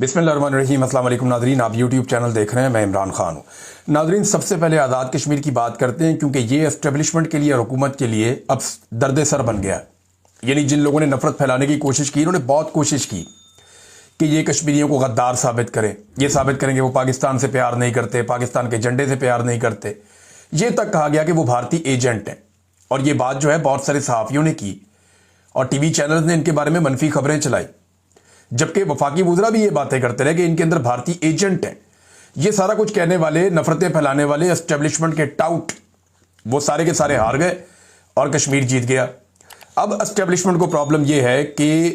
बिस्मिल्लाहिर्रहमानिर्रहीम। अस्सलाम वालेकुम नादरीन, आप यूट्यूब चैनल देख रहे हैं, मैं इमरान खान हूँ। नादरीन, सबसे पहले आज़ाद कश्मीर की बात करते हैं क्योंकि ये एस्टेब्लिशमेंट के लिए और हुकूमत के लिए अब दर्द सर बन गया। यानी जिन लोगों ने नफरत फैलाने की कोशिश की, इन्होंने बहुत कोशिश की कि ये कश्मीरियों को गद्दार साबित करें, ये साबित करेंगे वो पाकिस्तान से प्यार नहीं करते, पाकिस्तान के झंडे से प्यार नहीं करते। ये तक कहा गया कि वो भारतीय एजेंट हैं। और ये बात जो है बहुत सारे सहाफ़ियों ने की और टीवी चैनल्स ने इनके बारे में मनफी खबरें चलाई, जबकि वफाकी वुज़रा भी ये बातें करते रहे कि इनके अंदर भारतीय एजेंट हैं। ये सारा कुछ कहने वाले, नफरतें फैलाने वाले एस्टेब्लिशमेंट के टाउट, वो सारे के सारे हार गए और कश्मीर जीत गया। अब एस्टेब्लिशमेंट को प्रॉब्लम ये है कि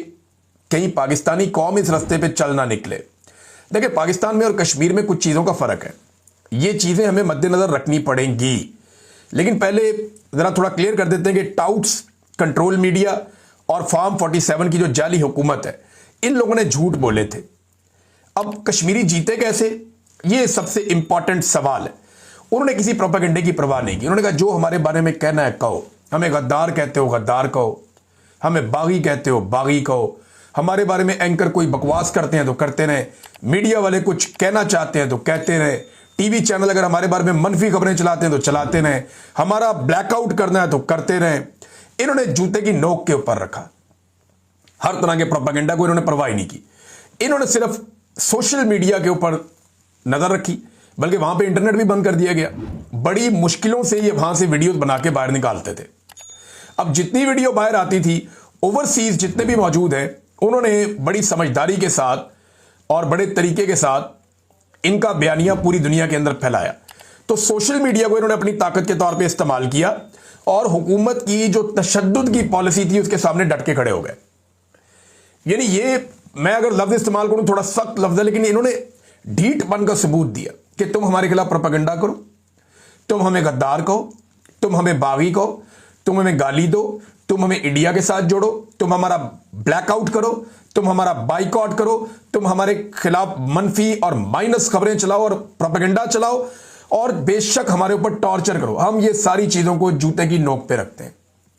कहीं पाकिस्तानी कौम इस रास्ते पे चल ना निकले। देखिए, पाकिस्तान में और कश्मीर में कुछ चीज़ों का फ़र्क है, ये चीज़ें हमें मद्देनज़र रखनी पड़ेंगी। लेकिन पहले ज़रा थोड़ा क्लियर कर देते हैं कि टाउट्स, कंट्रोल मीडिया और फॉर्म 47 की जो जाली हुकूमत है, इन लोगों ने झूठ बोले थे। अब कश्मीरी जीते कैसे, ये सबसे इंपॉर्टेंट सवाल है। उन्होंने किसी प्रोपेगेंडे की परवाह नहीं की। उन्होंने कहा जो हमारे बारे में कहना है कहो, हमें गद्दार कहते हो गद्दार कहो, हमें बागी कहते हो बागी कहो, हमारे बारे में एंकर कोई बकवास करते हैं तो करते रहे, मीडिया वाले कुछ कहना चाहते हैं तो कहते रहे, टीवी चैनल अगर हमारे बारे में मनफी खबरें चलाते हैं तो चलाते रहे, हमारा ब्लैकआउट करना है तो करते रहे। इन्होंने जूते की नोक के ऊपर रखा। हर तरह के प्रोपेगेंडा को इन्होंने परवाह नहीं की। इन्होंने सिर्फ सोशल मीडिया के ऊपर नजर रखी, बल्कि वहां पे इंटरनेट भी बंद कर दिया गया। बड़ी मुश्किलों से ये वहां से वीडियोस बना के बाहर निकालते थे। अब जितनी वीडियो बाहर आती थी, ओवरसीज जितने भी मौजूद हैं, उन्होंने बड़ी समझदारी के साथ और बड़े तरीके के साथ इनका बयानिया पूरी दुनिया के अंदर फैलाया। तो सोशल मीडिया को इन्होंने अपनी ताकत के तौर पर इस्तेमाल किया और हुकूमत की जो तशद्दुद की पॉलिसी थी उसके सामने डट के खड़े हो गए। यानी ये, मैं अगर लफ्ज इस्तेमाल करूं थोड़ा सख्त लफ्ज है, लेकिन इन्होंने ढीठ बन का सबूत दिया कि तुम हमारे खिलाफ प्रोपेगेंडा करो, तुम हमें गद्दार कहो, तुम हमें बागी कहो, तुम हमें गाली दो, तुम हमें इंडिया के साथ जोड़ो, तुम हमारा ब्लैकआउट करो, तुम हमारा बाइकआउट करो, तुम हमारे खिलाफ मनफी और माइनस खबरें चलाओ और प्रोपेगेंडा चलाओ और बेशक हमारे ऊपर टॉर्चर करो। हम ये सारी चीजों को जूते की नोक पे रखते हैं।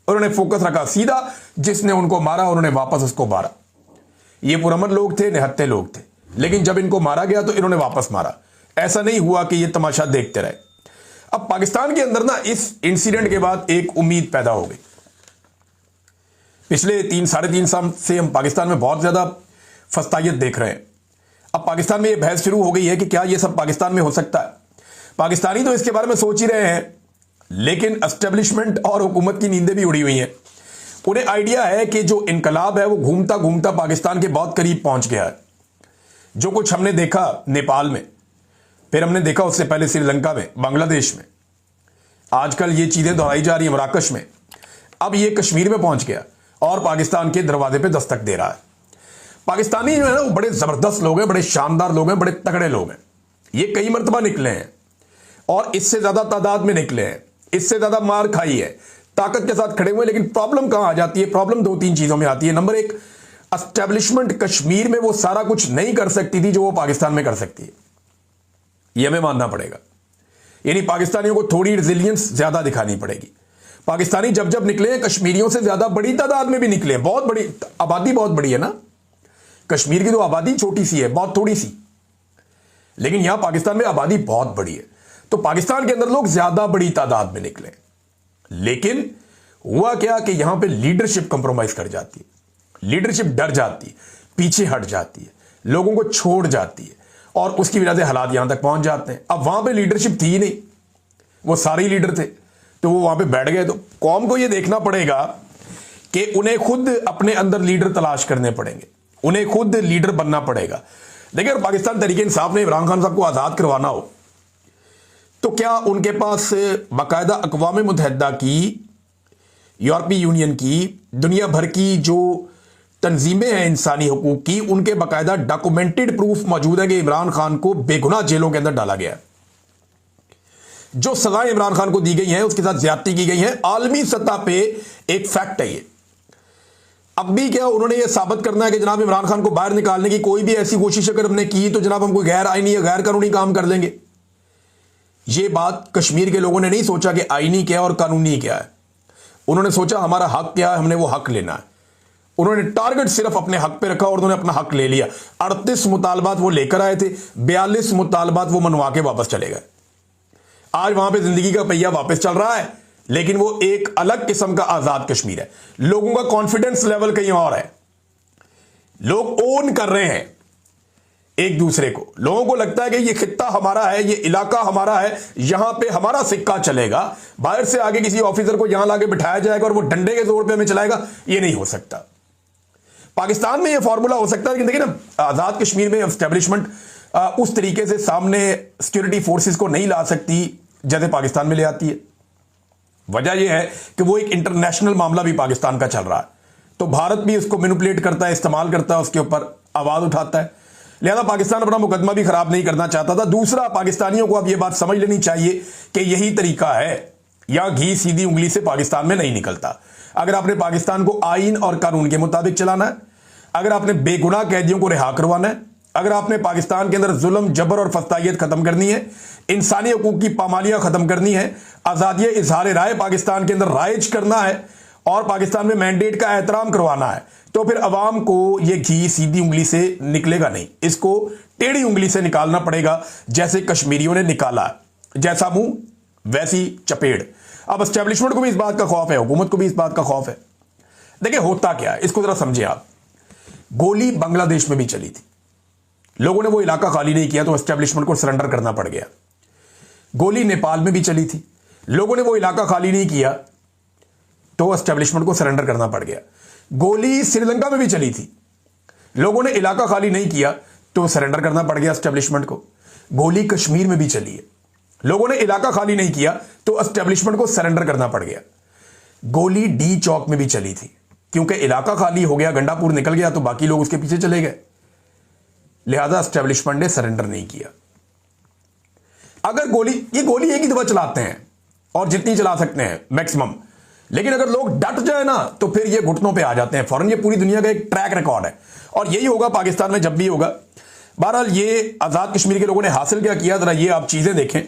उन्होंने फोकस रखा सीधा, जिसने उनको मारा उन्होंने वापस उसको मारा। ये पुरअमन लोग थे, निहत्ते लोग थे, लेकिन जब इनको मारा गया तो इन्होंने वापस मारा। ऐसा नहीं हुआ कि ये तमाशा देखते रहे। अब पाकिस्तान के अंदर ना इस इंसिडेंट के बाद एक उम्मीद पैदा हो गई। पिछले 3-3.5 साल से हम पाकिस्तान में बहुत ज्यादा फस्तायत देख रहे हैं। अब पाकिस्तान में यह बहस शुरू हो गई है कि क्या यह सब पाकिस्तान में हो सकता है। पाकिस्तानी तो इसके बारे में सोच ही रहे हैं, लेकिन एस्टेब्लिशमेंट और हुकूमत की नींदें भी उड़ी हुई हैं। उन्हें आइडिया है कि जो इनकलाब है वो घूमता घूमता पाकिस्तान के बहुत करीब पहुंच गया है। जो कुछ हमने देखा नेपाल में, फिर हमने देखा उससे पहले श्रीलंका में, बांग्लादेश में, आजकल ये चीजें दोहराई जा रही है मराकश में, अब ये कश्मीर में पहुंच गया और पाकिस्तान के दरवाजे पे दस्तक दे रहा है। पाकिस्तानी जो है ना, वो बड़े जबरदस्त लोग हैं, बड़े शानदार लोग हैं, बड़े तगड़े लोग हैं। ये कई मरतबा निकले हैं और इससे ज्यादा तादाद में निकले हैं, इससे ज्यादा मार खाई है, ताकत के साथ खड़े हुए। लेकिन प्रॉब्लम कहां आ जाती है? प्रॉब्लम 2-3 चीजों में आती है। नंबर 1, एस्टेब्लिशमेंट कश्मीर में वो सारा कुछ नहीं कर सकती थी जो वो पाकिस्तान में कर सकती है। ये हमें मानना पड़ेगा। यानी पाकिस्तानियों को थोड़ी रिजिलियंस ज्यादा दिखानी पड़ेगी। पाकिस्तानी जब जब निकले हैं, कश्मीरियों से ज्यादा बड़ी तादाद में भी निकले हैं। बहुत बड़ी आबादी, बहुत बड़ी है ना। कश्मीर की तो आबादी छोटी सी है, बहुत थोड़ी सी, लेकिन यहां पाकिस्तान में आबादी बहुत बड़ी है। तो पाकिस्तान के अंदर लोग ज्यादा बड़ी तादाद में निकले। लेकिन हुआ क्या कि यहां पे लीडरशिप कंप्रोमाइज कर जाती है, लीडरशिप डर जाती है, पीछे हट जाती है, लोगों को छोड़ जाती है और उसकी वजह से हालात यहां तक पहुंच जाते हैं। अब वहां पे लीडरशिप थी ही नहीं, वो सारे ही लीडर थे, तो वो वहां पे बैठ गए। तो कौम को यह देखना पड़ेगा कि उन्हें खुद अपने अंदर लीडर तलाश करने पड़ेंगे, उन्हें खुद लीडर बनना पड़ेगा। देखिए, अगर पाकिस्तान तहरीक इंसाफ ने इमरान खान साहब को आजाद करवाना हो तो क्या उनके पास बाकायदा अक़वाम मुत्तहिदा की, यूरोपीय यूनियन की, दुनिया भर की जो तंजीमें हैं इंसानी हकूक की, उनके बाकायदा डॉक्यूमेंटेड प्रूफ मौजूद है कि इमरान खान को बेगुनाह जेलों के अंदर डाला गया है। जो सजाएं इमरान खान को दी गई हैं, उसके साथ ज्यादती की गई है, आलमी सतह पे एक फैक्ट है ये। अब भी क्या उन्होंने ये साबित करना है कि जनाब इमरान खान को बाहर निकालने की कोई भी ऐसी कोशिश अगर हमने की तो जनाब हम कोई गैर आईनी या गैर कानूनी काम कर लेंगे। ये बात कश्मीर के लोगों ने नहीं सोचा कि आईनी क्या और कानूनी क्या है। उन्होंने सोचा हमारा हक क्या है, हमने वो हक लेना है। उन्होंने टारगेट सिर्फ अपने हक पे रखा और उन्होंने अपना हक ले लिया। 38 मुतालबात वो लेकर आए थे, 42 मुतालबात वो मनवा के वापस चले गए। आज वहां पे जिंदगी का पहिया वापस चल रहा है, लेकिन वो एक अलग किस्म का आजाद कश्मीर है। लोगों का कॉन्फिडेंस लेवल कहीं और है। लोग ओन कर रहे हैं एक दूसरे को। लोगों को लगता है कि ये खित्ता हमारा है, ये इलाका हमारा है, यहां पे हमारा सिक्का चलेगा। बाहर से आगे किसी ऑफिसर को यहां लाके बिठाया जाएगा और वो डंडे के जोर पे हमें चलाएगा, ये नहीं हो सकता। पाकिस्तान में ये फॉर्मूला हो सकता है, लेकिन देखिए ना, आजाद कश्मीर में एस्टेब्लिशमेंट उस तरीके से सामने सिक्योरिटी फोर्सेस को नहीं ला सकती जैसे पाकिस्तान में ले आती है। वजह यह है कि वो एक इंटरनेशनल मामला भी पाकिस्तान का चल रहा है, तो भारत भी उसको मैनिपुलेट करता है, इस्तेमाल करता है, उसके ऊपर आवाज उठाता है। लिहाजा पाकिस्तान अपना मुकदमा भी खराब नहीं करना चाहता था। दूसरा, पाकिस्तानियों को अब यह बात समझ लेनी चाहिए कि यही तरीका है, या घी सीधी उंगली से पाकिस्तान में नहीं निकलता। अगर आपने पाकिस्तान को आईन और कानून के मुताबिक चलाना है, अगर आपने बेगुनाह कैदियों को रिहा करवाना है, अगर आपने पाकिस्तान के अंदर जुल्म, जबर और फस्तायत खत्म करनी है, इंसानी हकूक की पामालियां खत्म करनी है, आजादी इजहार राय पाकिस्तान के अंदर राइज करना है और पाकिस्तान में मैंडेट का एहतराम करवाना है, तो फिर अवाम को यह घी सीधी उंगली से निकलेगा नहीं, इसको टेढ़ी उंगली से निकालना पड़ेगा, जैसे कश्मीरियों ने निकाला। जैसा मुंह वैसी चपेड़। अब एस्टेब्लिशमेंट को भी इस बात का खौफ है, हुकूमत को भी इस बात का खौफ है। देखिए होता क्या है, इसको जरा समझे आप। गोली बांग्लादेश में भी चली थी, लोगों ने वो इलाका खाली नहीं किया तो एस्टेब्लिशमेंट को सरेंडर करना पड़ गया। गोली नेपाल में भी चली थी, लोगों ने वो इलाका खाली नहीं किया तो एस्टेब्लिशमेंट को सरेंडर करना पड़ गया। गोली श्रीलंका में भी चली थी, लोगों ने इलाका खाली नहीं किया तो सरेंडर करना पड़ गया एस्टेब्लिशमेंट को। गोली कश्मीर में भी चली है, लोगों ने इलाका खाली नहीं किया तो एस्टेब्लिशमेंट को सरेंडर करना पड़ गया। गोली डी चौक में भी चली थी, क्योंकि इलाका खाली हो गया, गंडापुर निकल गया तो बाकी लोग उसके पीछे चले गए, लिहाजा एस्टेब्लिशमेंट ने सरेंडर नहीं किया। अगर गोली एक ही दफा चलाते हैं और जितनी चला सकते हैं मैक्सिमम, लेकिन अगर लोग डट जाए ना तो फिर ये घुटनों पे आ जाते हैं फौरन। ये पूरी दुनिया का एक ट्रैक रिकॉर्ड है और यही होगा पाकिस्तान में जब भी होगा। बहरहाल ये आजाद कश्मीर के लोगों ने हासिल क्या किया, जरा ये आप चीजें देखें।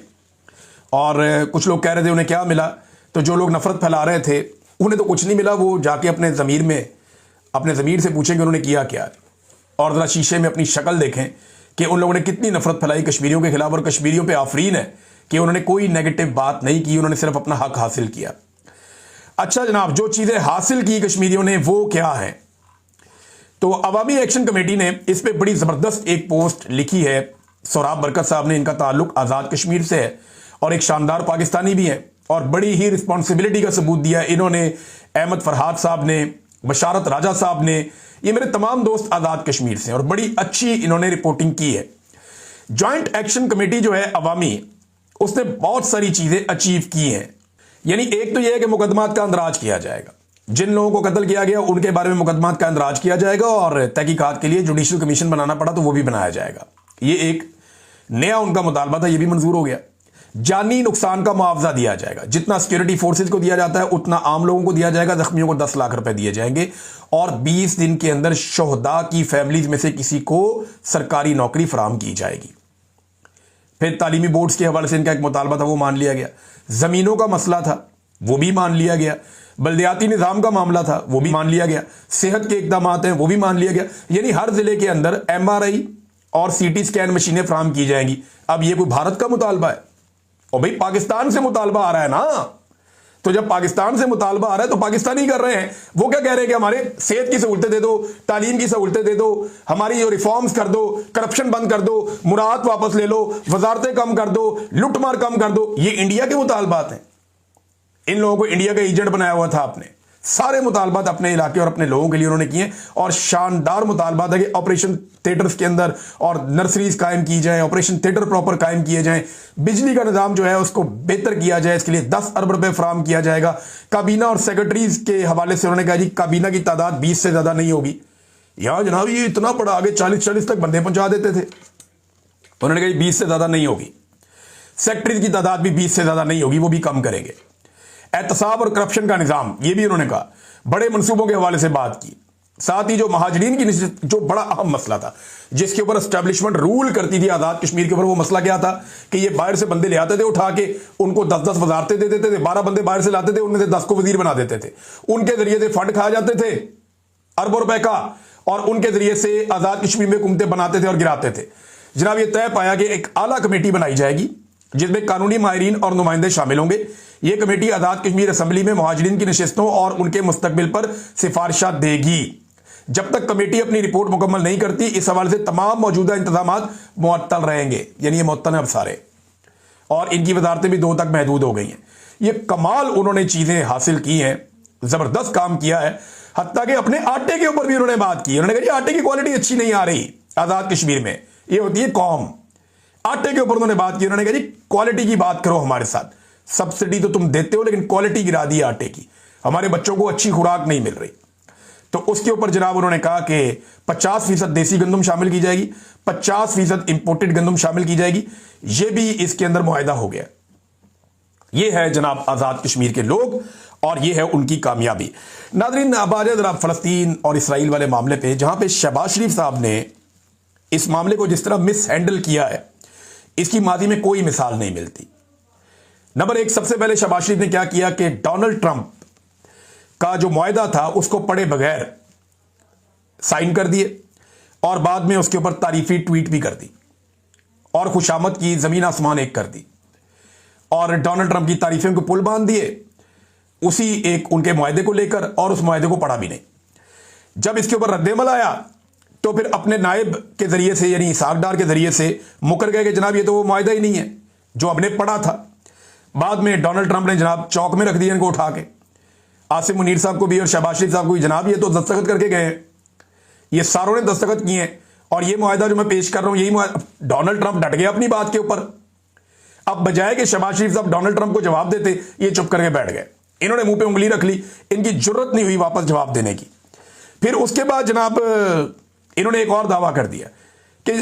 और कुछ लोग कह रहे थे उन्हें क्या मिला, तो जो लोग नफरत फैला रहे थे उन्हें तो कुछ नहीं मिला, वो जाके अपने ज़मीर से पूछेंगे उन्होंने किया क्या, और ज़रा शीशे में अपनी शक्ल देखें कि उन लोगों ने कितनी नफरत फैलाई कश्मीरियों के खिलाफ। और कश्मीरियों पे आफरीन है कि उन्होंने कोई नेगेटिव बात नहीं की, उन्होंने सिर्फ अपना हक हासिल किया। अच्छा जनाब, जो चीज़ें हासिल की कश्मीरियों ने वो क्या है, तो अवामी एक्शन कमेटी ने इस पर बड़ी ज़बरदस्त एक पोस्ट लिखी है। सोराब बरकत साहब ने, इनका ताल्लुक आज़ाद कश्मीर से है और एक शानदार पाकिस्तानी भी है और बड़ी ही रिस्पॉन्सिबिलिटी का सबूत दिया इन्होंने। अहमद फरहाद साहब ने, बशारत राजा साहब ने, ये मेरे तमाम दोस्त आज़ाद कश्मीर से, और बड़ी अच्छी इन्होंने रिपोर्टिंग की है। जॉइंट एक्शन कमेटी जो है अवामी, उसने बहुत सारी चीज़ें अचीव की हैं। यानी एक तो यह है कि मुकदमात का अंदराज किया जाएगा, जिन लोगों को कत्ल किया गया उनके बारे में मुकदमात का अंदराज किया जाएगा, और तहकीकात के लिए जुडिशल कमीशन बनाना पड़ा तो वो भी बनाया जाएगा। ये एक नया उनका मुतालबा था, ये भी मंजूर हो गया। जानी नुकसान का मुआवजा दिया जाएगा, जितना सिक्योरिटी फोर्सेज को दिया जाता है उतना आम लोगों को दिया जाएगा। जख्मियों को 10 लाख रुपए दिए जाएंगे और 20 दिन के अंदर शोहदा की फैमिलीज में से किसी को सरकारी नौकरी फराम की जाएगी। फिर तालीमी बोर्ड्स के हवाले से इनका एक मुतालबा था, वो मान लिया गया। जमीनों का मसला था, वो भी मान लिया गया। बल्दियाती निज़ाम का मामला था, वो भी मान लिया गया। सेहत के इकदाम हैं, वो भी मान लिया गया। यानी हर जिले के अंदर MRI और CT स्कैन मशीनें फराम की जाएंगी। अब ये कोई भारत का मुतालबा है, और भाई पाकिस्तान से मुतालबा आ रहा है ना, तो जब पाकिस्तान से मुतालबा आ रहा है तो पाकिस्तानी कर रहे हैं। वो क्या कह रहे हैं कि हमारे सेहत की सहूलतें दे दो, तालीम की सहूलतें दे दो, हमारी जो रिफॉर्म्स कर दो, करप्शन बंद कर दो, मुराद वापस ले लो, वजारतें कम कर दो, लुटमार कम कर दो। ये इंडिया के मुतालबात हैं। इन लोगों को इंडिया का एजेंट बनाया हुआ था आपने। सारे मुतालबात अपने इलाके और अपने लोगों के लिए उन्होंने किए, और शानदार मुतालबात है कि ऑपरेशन थिएटर्स के अंदर और नर्सरीज कायम की जाए, ऑपरेशन थिएटर प्रॉपर कायम किए जाएं, बिजली का निज़ाम जो है उसको बेहतर किया जाए, इसके लिए 10 अरब रुपए फराम किया जाएगा। काबीना और सेक्रेटरीज के हवाले से उन्होंने कहा जी काबीना की तादाद 20 से ज़्यादा नहीं होगी। यहां जनाब ये इतना बड़ा, आगे 40-40 तक बंदे पहुंचा देते थे, उन्होंने कहा 20 से ज़्यादा नहीं होगी। सेक्रेटरीज की तादाद भी 20 से ज़्यादा नहीं होगी, वो भी कम करेंगे। एहतसाब और करप्शन का निज़ाम, ये भी उन्होंने कहा। बड़े मंसूबों के हवाले से बात की। साथ ही जो महाजरीन की जो बड़ा अहम मसला था, जिसके ऊपर एस्टेब्लिशमेंट रूल करती थी आज़ाद कश्मीर के ऊपर, वो मसला क्या था कि ये बाहर से बंदे ले आते थे उठा के, उनको 10-10 वजारतें दे देते थे। 12 बंदे बाहर से लाते थे, उनमें से 10 को वजीर बना देते थे, उनके जरिए से फंड खाए जाते थे। अरबों रुपए का, और उनके जरिए से आजाद कश्मीर में हुकूमतें बनाते थे और गिराते थे। जनाब ये तय पाया कि एक आला कमेटी बनाई जाएगी जिसमें कानूनी माहिरीन और नुमाइंदे शामिल होंगे। यह कमेटी आजाद कश्मीर असेंबली में मुहाजिरीन की नशिस्तों और उनके मुस्तकबिल पर सिफारिशात देगी। जब तक कमेटी अपनी रिपोर्ट मुकम्मल नहीं करती, इस हवाले से तमाम मौजूदा इंतजामात मुअत्तल रहेंगे। यानी ये मुअत्तल है अब सारे, और इनकी वजारतें भी 2 तक महदूद हो गई हैं। ये कमाल उन्होंने चीजें हासिल की हैं, जबरदस्त काम किया है। हत्ता कि अपने आटे के ऊपर भी उन्होंने बात की। उन्होंने कहा आटे की क्वालिटी अच्छी नहीं आ रही आजाद कश्मीर में, ये होती है कौम। आटे के ऊपर उन्होंने बात की। उन्होंने कहा जी क्वालिटी की बात करो हमारे साथ, सब्सिडी तो तुम देते हो लेकिन क्वालिटी गिरा दी आटे की, हमारे बच्चों को अच्छी खुराक नहीं मिल रही। तो उसके ऊपर जनाब उन्होंने कहा कि 50% देसी गंदम शामिल की जाएगी, 50% इंपोर्टेड गंदम शामिल की जाएगी। यह भी इसके अंदर मुआहिदा हो गया। यह है जनाब आजाद कश्मीर के लोग और यह है उनकी कामयाबी। नादरीन अब आ जाए जरा फलस्तीन और इसराइल वाले मामले पे, जहां पे शहबाज शरीफ साहब ने इस मामले को जिस तरह मिस हैंडल किया है, इसकी माजी में कोई मिसाल नहीं मिलती। नंबर 1, सबसे पहले शहबाज शरीफ ने क्या किया कि डोनाल्ड ट्रंप का जो मुआहिदा था उसको पढ़े बगैर साइन कर दिए, और बाद में उसके ऊपर तारीफी ट्वीट भी कर दी और खुशामद की जमीन आसमान एक कर दी, और डोनाल्ड ट्रंप की तारीफें को पुल बांध दिए उसी एक उनके मुआहिदे को लेकर, और उस मुआहिदे को पढ़ा भी नहीं। जब इसके ऊपर रद्देमल आया तो फिर अपने नायब के जरिए से यानी इसहाक डार के जरिए से मुकर गए कि जनाब ये तो वो मुआहिदा ही नहीं है जो हमने पढ़ा था। बाद में डोनाल्ड ट्रंप ने जनाब चौक में रख दिया इनको उठा के, आसिम मुनीर साहब को भी और शहबाज शरीफ साहब को भी, जनाब ये तो दस्तखत करके गए हैं, ये सारों ने दस्तखत किए हैं, और ये मुआहिदा जो मैं पेश कर रहा हूं यही मुआहिदा। डोनाल्ड ट्रंप डट गया अपनी बात के ऊपर। अब बजाय कि शहबाज शरीफ साहब डोनाल्ड ट्रंप को जवाब देते, ये चुप करके बैठ गए। इन्होंने मुंह पे उंगली रख ली, इनकी जुर्रत नहीं हुई वापस जवाब देने की। फिर उसके बाद जनाब इन्होंने एक और दावा कर दिया कि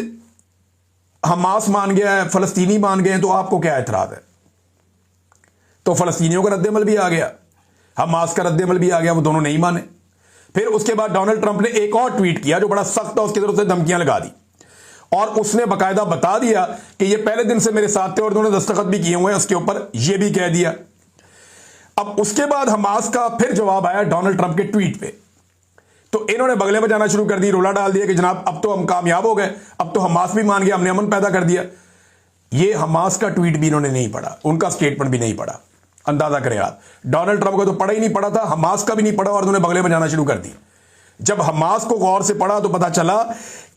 हमास मान गया है, फलस्तीनी मान गए हैं, तो आपको क्या एतराज है। तो फलस्तीनियों का रद्देमल भी आ गया, हमास का रद्देमल भी आ गया, वो दोनों नहीं माने। फिर उसके बाद डोनाल्ड ट्रंप ने एक और ट्वीट किया जो बड़ा सख्त था, उसकी तरफ से धमकियां लगा दी, और उसने बकायदा बता दिया कि ये पहले दिन से मेरे साथ थे और उन्होंने दस्तखत भी किए हुए हैं उसके ऊपर, ये भी कह दिया। अब उसके बाद हमास का फिर जवाब आया डोनाल्ड ट्रंप के ट्वीट पे, तो इन्होंने बगले बजाना शुरू कर दी, रोला डाल दिया कि जनाब अब तो हम कामयाब हो गए, अब तो हमास भी मान गया, हमने अमन पैदा कर दिया। ये हमास का ट्वीट भी इन्होंने नहीं पढ़ा, उनका स्टेटमेंट भी नहीं पढ़ा। अंदाजा करें आप, डोनाल्ड ट्रंप का तो पढ़ा ही नहीं पड़ा था, हमास का भी नहीं पढ़ा, और उन्होंने बगले बजाना शुरू कर दी। जब हमास को गौर से पढ़ा तो पता चला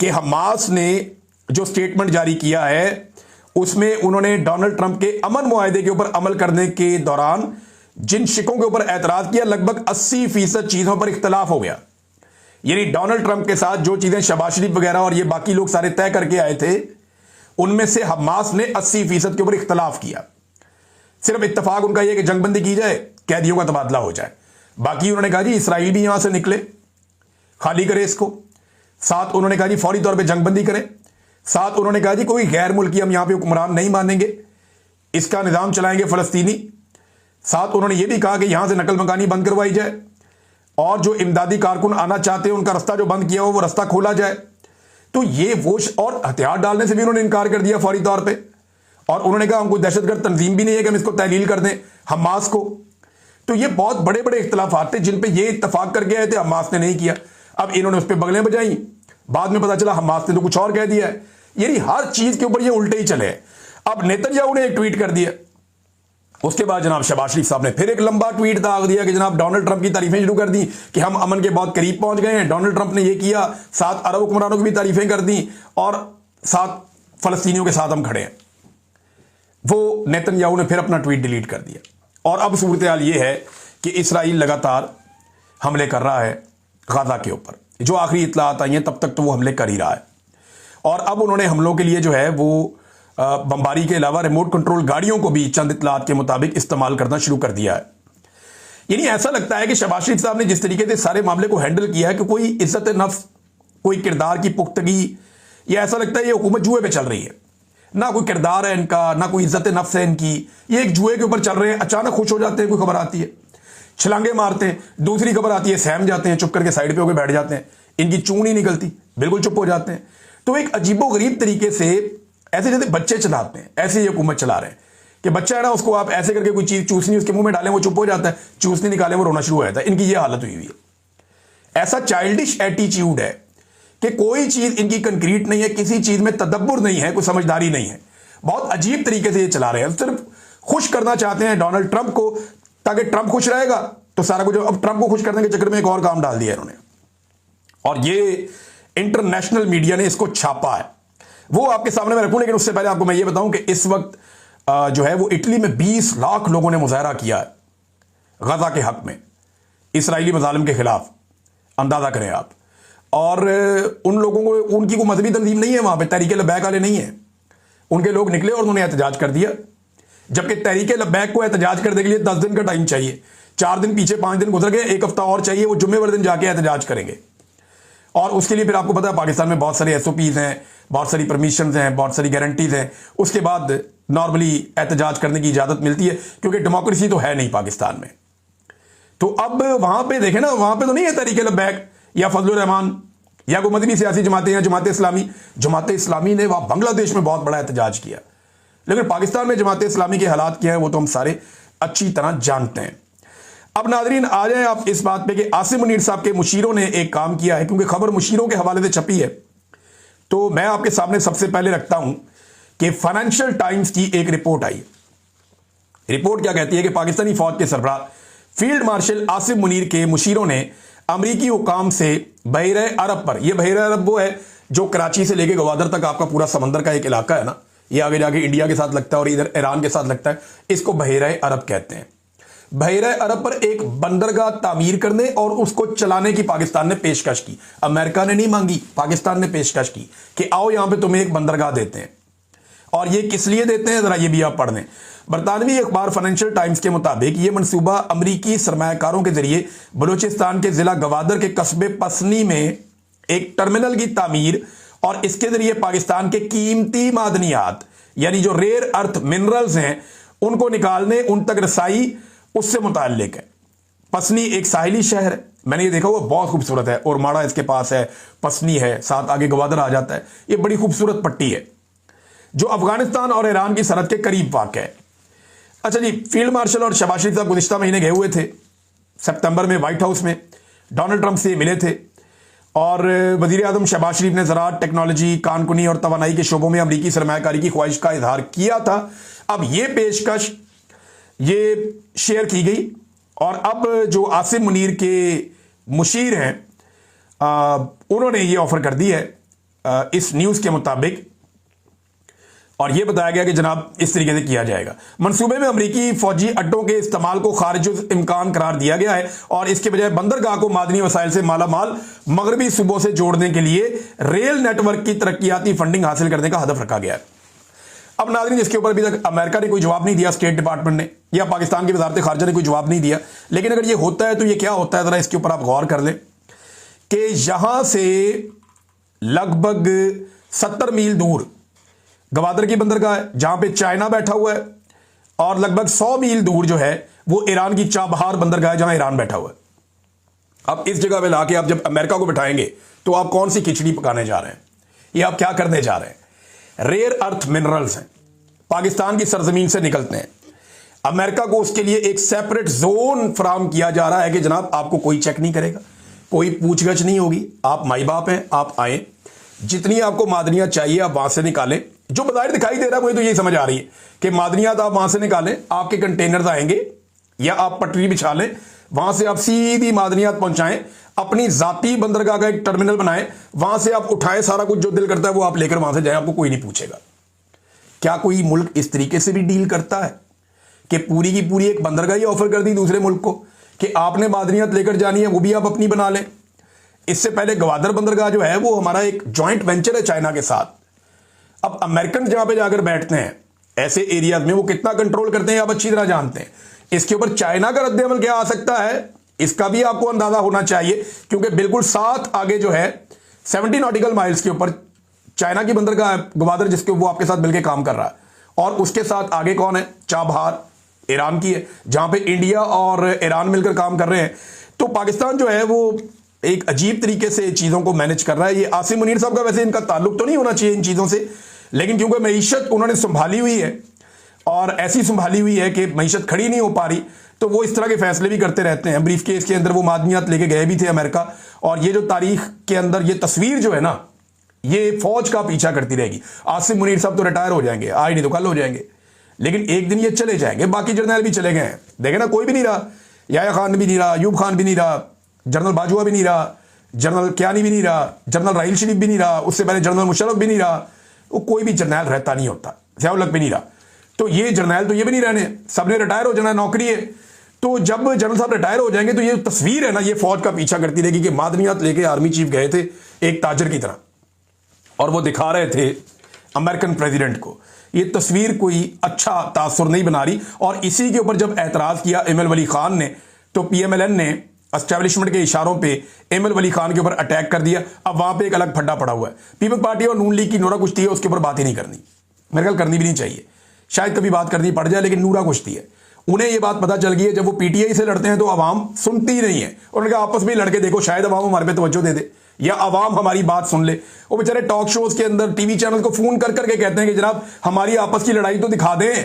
कि हमास ने जो स्टेटमेंट जारी किया है उसमें उन्होंने डोनाल्ड ट्रंप के अमन मुआहिदे के ऊपर अमल करने के दौरान जिन शिकों के ऊपर एतराज किया, लगभग 80% चीजों पर इख्तलाफ हो गया। यानी डोनाल्ड ट्रंप के साथ जो चीजें शहबाज शरीफ वगैरह और ये बाकी लोग सारे तय करके आए थे, उनमें से हमास ने 80% के ऊपर इख्तलाफ किया। सिर्फ इत्तेफाक उनका यह कि जंगबंदी की जाए, कैदियों का तबादला हो जाए। बाकी उन्होंने कहा जी इसराइल भी यहां से निकले, खाली करे इसको। साथ उन्होंने कहा जी फौरी तौर पे जंगबंदी करें। साथ उन्होंने कहा जी कोई गैर मुल्की हम यहां पे हुक्मरान नहीं मानेंगे, इसका निजाम चलाएंगे फलस्तीनी। साथ उन्होंने यह भी कहा कि यहां से नकल मकानी बंद करवाई जाए, और जो इमदादी कारकुन आना चाहते हैं उनका रास्ता जो बंद किया हो वो रास्ता खोला जाए। तो ये वो, और हथियार डालने से भी उन्होंने इनकार कर दिया फौरी तौर पे, और उन्होंने कहा हम कोई दहशतगर्द तंजीम भी नहीं है कि हम इसको तहलील कर दें हमास को। तो ये बहुत बड़े बड़े इख्तलाफात थे जिन पे ये इत्तफाक करके आए थे, हमास ने नहीं किया। अब इन्होंने उस पर बगलें बजाई, बाद में पता चला हमास ने तो कुछ और कह दिया है। यानी हर चीज के ऊपर ये उल्टे ही चले। अब नेतन्याहू ने एक ट्वीट कर दिया, उसके बाद जनाब शहबाज शरीफ साहब ने फिर एक लंबा ट्वीट दाग दिया कि जनाब डोनाल्ड ट्रंप की तारीफें शुरू कर दी कि हम अमन के बहुत करीब पहुंच गए हैं, डोनाल्ड ट्रंप ने यह किया। 7 अरब हुक्मरानों की भी तारीफें कर दी, और 7 फलस्तीनियों के साथ हम खड़े हैं। वो नेतन्याहू ने फिर अपना ट्वीट डिलीट कर दिया, और अब सूरत हाल यह है कि इसराइल लगातार हमले कर रहा है गाजा के ऊपर। जो आखिरी इत्तलात आई हैं तब तक तो वो हमले कर ही रहा है, और अब उन्होंने हमलों के लिए जो है वो बमबारी के अलावा रिमोट कंट्रोल गाड़ियों को भी चंद इत्तलात के मुताबिक इस्तेमाल करना शुरू कर दिया है। यानी ऐसा लगता है कि शहबाज शरीफ साहब ने जिस तरीके से सारे मामले को हैंडल किया है कि कोई इज्जत नफ्स, कोई किरदार की पुख्तगी, या ऐसा लगता है ये हुकूमत जुए पे चल रही है। ना कोई किरदार है इनका, ना कोई इज्जत नफ्स है इनकी, ये एक जुए के ऊपर चल रहे हैं। अचानक खुश हो जाते हैं, कोई खबर आती है छलांगे मारते हैं, दूसरी खबर आती है सहम जाते हैं, चुप करके साइड पे होकर बैठ जाते हैं, इनकी चूं नहीं निकलती, बिल्कुल चुप हो जाते हैं। तो एक अजीबोगरीब तरीके से ऐसे जैसे बच्चे चलाते हैं ऐसे ये हुकूमत चला रहे हैं कि बच्चा है ना, उसको आप ऐसे करके कोई चीज चूसनी उसके मुंह में डालें वो चुप हो जाता है, चूसनी निकालें वो रोना शुरू हो जाता है। इनकी ये हालत हुई है। ऐसा चाइल्डिश एटीट्यूड है कि कोई चीज इनकी कंक्रीट नहीं है, किसी चीज में तदब्बुर नहीं है, कोई समझदारी नहीं है। बहुत अजीब तरीके से ये चला रहे हैं, सिर्फ खुश करना चाहते हैं डोनाल्ड ट्रंप को, ताकि ट्रंप खुश रहेगा तो सारा कुछ। अब ट्रंप को खुश करने के चक्कर में एक और काम डाल दिया इन्होंने, और ये इंटरनेशनल मीडिया ने इसको छापा है। वो आपके सामने मैं रखूं, लेकिन उससे पहले आपको मैं ये बताऊं कि इस वक्त जो है वो इटली में 20 लाख लोगों ने मुजाहरा किया है गजा के हक में, इसराइली मजालिम के खिलाफ। अंदाजा करें आप। और उन लोगों को, उनकी कोई मजहबी तंजीम नहीं है वहां पे, तहरीके लब्बैक वाले नहीं है, उनके लोग निकले और उन्होंने एहतजाज कर दिया। जबकि तहरीके लब्बैक को एहतजाज करने के लिए 10 दिन का टाइम चाहिए, 4 दिन पीछे 5 दिन गुजर गए, 1 हफ्ता और चाहिए, वो जुम्मे वाले दिन जाके एहतजाज करेंगे। और उसके लिए फिर आपको पता है पाकिस्तान में बहुत सारे SOPs हैं, बहुत सारी परमिशन हैं, बहुत सारी गारंटीज हैं, उसके बाद नॉर्मली एहतजाज करने की इजाजत मिलती है, क्योंकि डेमोक्रेसी तो है नहीं पाकिस्तान में। तो अब वहां पे देखें ना, वहां पे तो नहीं है तहरीके लब्बैक या फजलुर रहमान या कोई मदनी सियासी जमातें या जमात इस्लामी। जमात इस्लामी ने वहां बांग्लादेश में बहुत बड़ा एहतजाज किया, लेकिन पाकिस्तान में जमात इस्लामी के हालात क्या है वो तो हम सारे अच्छी तरह जानते हैं। अब नाजरीन आ जाए आप इस बात पे कि आसिम मुनीर साहब के मुशीरों ने एक काम किया है, क्योंकि खबर मुशीरों के हवाले से छपी है, तो मैं आपके सामने सबसे पहले रखता हूं कि फाइनेंशियल टाइम्स की एक रिपोर्ट आई। रिपोर्ट क्या कहती है कि पाकिस्तानी फौज के सरबराह फील्ड मार्शल आसिम मुनीर के मुशीरों ने अमरीकी हुकाम से बहरे अरब पर, यह बहरे अरब वो है जो कराची से लेके गवादर तक आपका पूरा समंदर का एक इलाका है ना, ये आगे जाके इंडिया के साथ लगता है और इधर ईरान के साथ लगता है, इसको बहरे अरब कहते हैं। बहरे अरब पर एक बंदरगाह तामीर करने और उसको चलाने की पाकिस्तान ने पेशकश की। अमेरिका ने नहीं मांगी, पाकिस्तान ने पेशकश की कि आओ यहां पे तुम्हें एक बंदरगाह देते हैं। और ये किस लिए देते हैं जरा ये भी आप पढ़ लें। बरतानवी अखबार फाइनेंशियल टाइम्स के मुताबिक ये मंसूबा अमरीकी सरमायाकारों के जरिए बलूचिस्तान के जिला गवादर के कस्बे पसनी में एक टर्मिनल की तामीर और इसके जरिए पाकिस्तान के कीमती मादनियात यानी जो रेयर अर्थ मिनरल्स हैं उनको निकालने, उन तक रसाई उससे मुताल्लिक है। पसनी एक साहिली शहर है, मैंने ये देखा हुआ, बहुत खूबसूरत है, और माड़ा इसके पास है, पसनी है, साथ आगे गवादर आ जाता है। ये बड़ी खूबसूरत पट्टी है जो अफगानिस्तान और ईरान की सरहद के करीब वाक़ है। अच्छा जी, फील्ड मार्शल और शहबाज शरीफ साहब गुज़िश्ता महीने गए हुए थे सितंबर में व्हाइट हाउस में, डोनाल्ड ट्रंप से मिले थे और वज़ीर आज़म शहबाज शरीफ ने ज़राअत, टेक्नोलॉजी, कानकुनी और तवानाई के शोबों में अमरीकी सरमायाकारी की ख्वाहिश का इजहार किया था। अब ये पेशकश ये शेयर की गई और अब जो आसिम मुनीर के मुशीर हैं उन्होंने ये ऑफर कर दी है इस न्यूज़ के मुताबिक, और यह बताया गया कि जनाब इस तरीके से किया जाएगा। मंसूबे में अमरीकी फौजी अड्डों के इस्तेमाल को खारिज इम्कान करार दिया गया है और इसके बजाय बंदरगाह को मादनी वसाइल से माला माल मगरबी सूबों से जोड़ने के लिए रेल नेटवर्क की तरक्याती फंडिंग हासिल करने का हदफ रखा गया है। अब नाज़रीन, इसके ऊपर अभी तक अमेरिका ने कोई जवाब नहीं दिया, स्टेट डिपार्टमेंट ने या पाकिस्तान की वजारत खारजा ने कोई जवाब नहीं दिया। लेकिन अगर ये होता है तो ये क्या होता है, जरा इसके ऊपर आप गौर कर लें कि यहां से लगभग 70 मील दूर गवादर की बंदरगाह है जहां पे चाइना बैठा हुआ है, और लगभग 100 मील दूर जो है वो ईरान की चाबहार बंदरगाह है जहां ईरान बैठा हुआ है। अब इस जगह पे लाके आप जब अमेरिका को बिठाएंगे तो आप कौन सी खिचड़ी पकाने जा रहे हैं, ये आप क्या करने जा रहे हैं? रेयर अर्थ मिनरल्स हैं, पाकिस्तान की सरजमीन से निकलते हैं। अमेरिका को उसके लिए एक सेपरेट जोन फराम किया जा रहा है कि जनाब आपको कोई चेक नहीं करेगा, कोई पूछगछ नहीं होगी, आप माई बाप हैं, आप आए, जितनी आपको मादनियात चाहिए आप वहां से निकालें। जो बाहर दिखाई दे रहा है मुझे तो यही समझ आ रही है कि मादनियात आप वहां से निकालें, आपके कंटेनर्स आएंगे या आप पटरी बिछा लें, वहां से आप सीधी मादनियात पहुंचाएं, अपनी जाती बंदरगाह का एक टर्मिनल बनाएं, वहां से आप उठाएं, सारा कुछ जो दिल करता है वो आप लेकर वहां से जाएं, आपको कोई नहीं पूछेगा। क्या कोई मुल्क इस तरीके से भी डील करता है कि पूरी की पूरी एक बंदरगाह ही ऑफर कर दी दूसरे मुल्क को कि आपने मादनियात लेकर जानी है, वो भी आप अपनी बना लें? इससे पहले गवादर बंदरगाह जो है वो हमारा एक जॉइंट वेंचर है चाइना के साथ। अब अमेरिकन जहां पे जाकर बैठते हैं ऐसे एरियाज में वो कितना कंट्रोल करते हैं आप अच्छी तरह जानते हैं। इसके ऊपर चाइना का रद्द अमल क्या आ सकता है इसका भी आपको अंदाजा होना चाहिए, क्योंकि बिल्कुल साथ आगे जो है 70 नॉटिकल माइल्स के ऊपर चाइना की बंदरगाह गवादर, जिसके वो आपके साथ मिलकर काम कर रहा है, और उसके साथ आगे कौन है? चाबहार ईरान की है, जहां पे इंडिया और ईरान मिलकर काम कर रहे हैं। तो पाकिस्तान जो है वो एक अजीब तरीके से चीजों को मैनेज कर रहा है। ये आसिम मुनीर साहब का वैसे इनका ताल्लुक तो नहीं होना चाहिए इन चीजों से, लेकिन क्योंकि मईशत उन्होंने संभाली हुई है और ऐसी संभाली हुई है कि मईशत खड़ी नहीं हो पा रही, तो वो इस तरह के फैसले भी करते रहते हैं। ब्रीफ केस के अंदर वो मादनियात लेके गए भी थे अमेरिका, और ये जो तारीख के अंदर ये तस्वीर जो है ना, ये फौज का पीछा करती रहेगी। आसिम मुनीर साहब तो रिटायर हो जाएंगे, आज नहीं तो कल हो जाएंगे, लेकिन एक दिन ये चले जाएंगे। बाकी जर्नल भी चले गए हैं, देखे ना, कोई भी नहीं रहा। याया खान भी नहीं रहा, अयूब खान भी नहीं रहा, जनरल बाजवा भी नहीं रहा, जनरल कियानी भी नहीं रहा, जनरल राहिल शरीफ भी नहीं रहा, उससे पहले जनरल मुशर्रफ भी नहीं रहा। वो कोई भी जर्नैल रहता नहीं होता, ज़ियाउल हक भी नहीं रहा। तो ये जर्नैल तो ये भी नहीं रहने, सबने रिटायर हो जाना, नौकरी है। तो जब जनरल साहब रिटायर हो जाएंगे तो ये तस्वीर है ना, ये फौज का पीछा करती रहेगी कि मादनियात लेके आर्मी चीफ गए थे एक ताजर की तरह, और वो दिखा रहे थे अमेरिकन प्रेसिडेंट को। ये तस्वीर कोई अच्छा तासुर नहीं बना रही। और इसी के ऊपर जब एतराज़ किया एम एल वली खान ने, तो PMLN ने एस्टेब्लिशमेंट के इशारों पे एम एल वली खान के ऊपर अटैक कर दिया। अब वहां पे एक अलग फड्डा पड़ा हुआ है। पीपल्स पार्टी और नून लीग की नूरा कुश्ती है, उसके ऊपर बात ही नहीं करनी, मेरे ख्याल करनी भी नहीं चाहिए। शायद कभी बात करनी पड़ जाए, लेकिन नूरा कुश्ती है। उन्हें ये बात पता चल गई है, जब वो PTI से लड़ते हैं तो आवाम सुनती ही नहीं है। उन्होंने कहा आपस में लड़के देखो, शायद आवाम हमारे पे तवज्जो दे दे या आवाम हमारी बात सुन ले। वो बेचारे टॉक शोज के अंदर टीवी चैनल को फोन कर करके कहते हैं कि जनाब हमारी आपस की लड़ाई तो दिखा दें।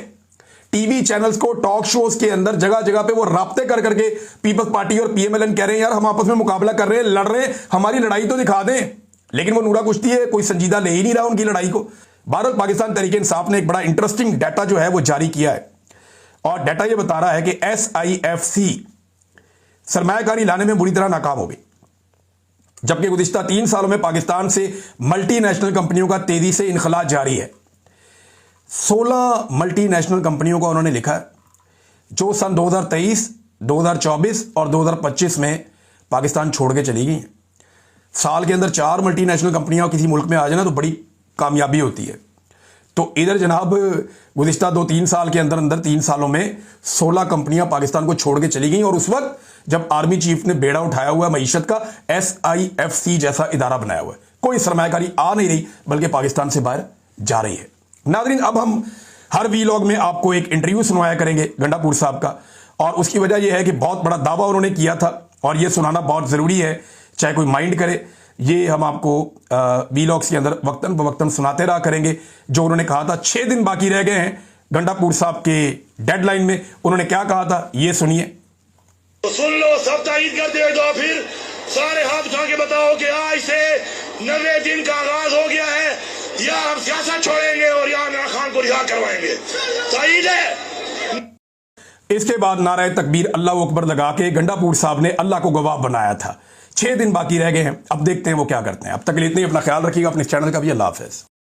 टीवी चैनल्स को टॉक शोज के अंदर जगह जगह पे वो राब्ते कर करके पीपल्स पार्टी और PMLN कह रहे हैं यार हम आपस में मुकाबला कर रहे हैं, लड़ रहे हैं, हमारी लड़ाई तो दिखा दें। लेकिन वो नूरा कुश्ती है, कोई संजीदा ले ही नहीं रहा उनकी लड़ाई को। बहरहाल पाकिस्तान तहरीक इंसाफ ने एक बड़ा इंटरेस्टिंग डाटा जो है वो जारी किया है, और डाटा ये बता रहा है कि SIFC सरमायाकारी लाने में बुरी तरह नाकाम हो गई। जबकि गुज़िश्ता 3 सालों में पाकिस्तान से मल्टीनेशनल कंपनियों का तेजी से इनखला जारी है। 16 मल्टीनेशनल कंपनियों का उन्होंने लिखा है जो सन 2023, 2024 और 2025 में पाकिस्तान छोड़ के चली गई हैं। साल के अंदर 4 मल्टीनेशनल कंपनियां किसी मुल्क में आ जाए ना तो बड़ी कामयाबी होती है। तो इधर जनाब गुज़िश्ता 2-3 साल के अंदर अंदर 3 सालों में 16 कंपनियां पाकिस्तान को छोड़ के चली गई, और उस वक्त जब आर्मी चीफ ने बेड़ा उठाया हुआ है मईशत का, SIFC जैसा इदारा बनाया हुआ है। कोई सरमायाकारी आ नहीं रही, बल्कि पाकिस्तान से बाहर जा रही है। नाज़रीन, अब हम हर वीलॉग में आपको एक इंटरव्यू सुनवाया करेंगे गंडापुर साहब का, और उसकी वजह यह है कि बहुत बड़ा दावा उन्होंने किया था और यह सुनाना बहुत ज़रूरी है, चाहे कोई माइंड करे। ये हम आपको वीलॉग्स के अंदर वक्तन बवक्तन सुनाते रहा करेंगे। जो उन्होंने कहा था 6 दिन बाकी रह गए हैं गंडापुर साहब के डेडलाइन में, उन्होंने क्या कहा था ये सुनिए। तो सुन लो, सब तायीद कर दे दो, फिर सारे हाथ उठा के बताओ कि आज से 90 दिन का आगाज हो गया है, या हम सियासत छोड़ेंगे और या इमरान खान को रिहा करवाएंगे। तायीद है। इसके बाद नाराए तकबीर अल्लाह अकबर लगा के गंडापुर साहब ने अल्लाह को गवाह बनाया था। 6 दिन बाकी रह गए हैं, अब देखते हैं वो क्या करते हैं। अब तक के लिए इतना ही, अपना ख्याल रखिएगा, अपने चैनल का भी। अल्लाह हाफ़िज़।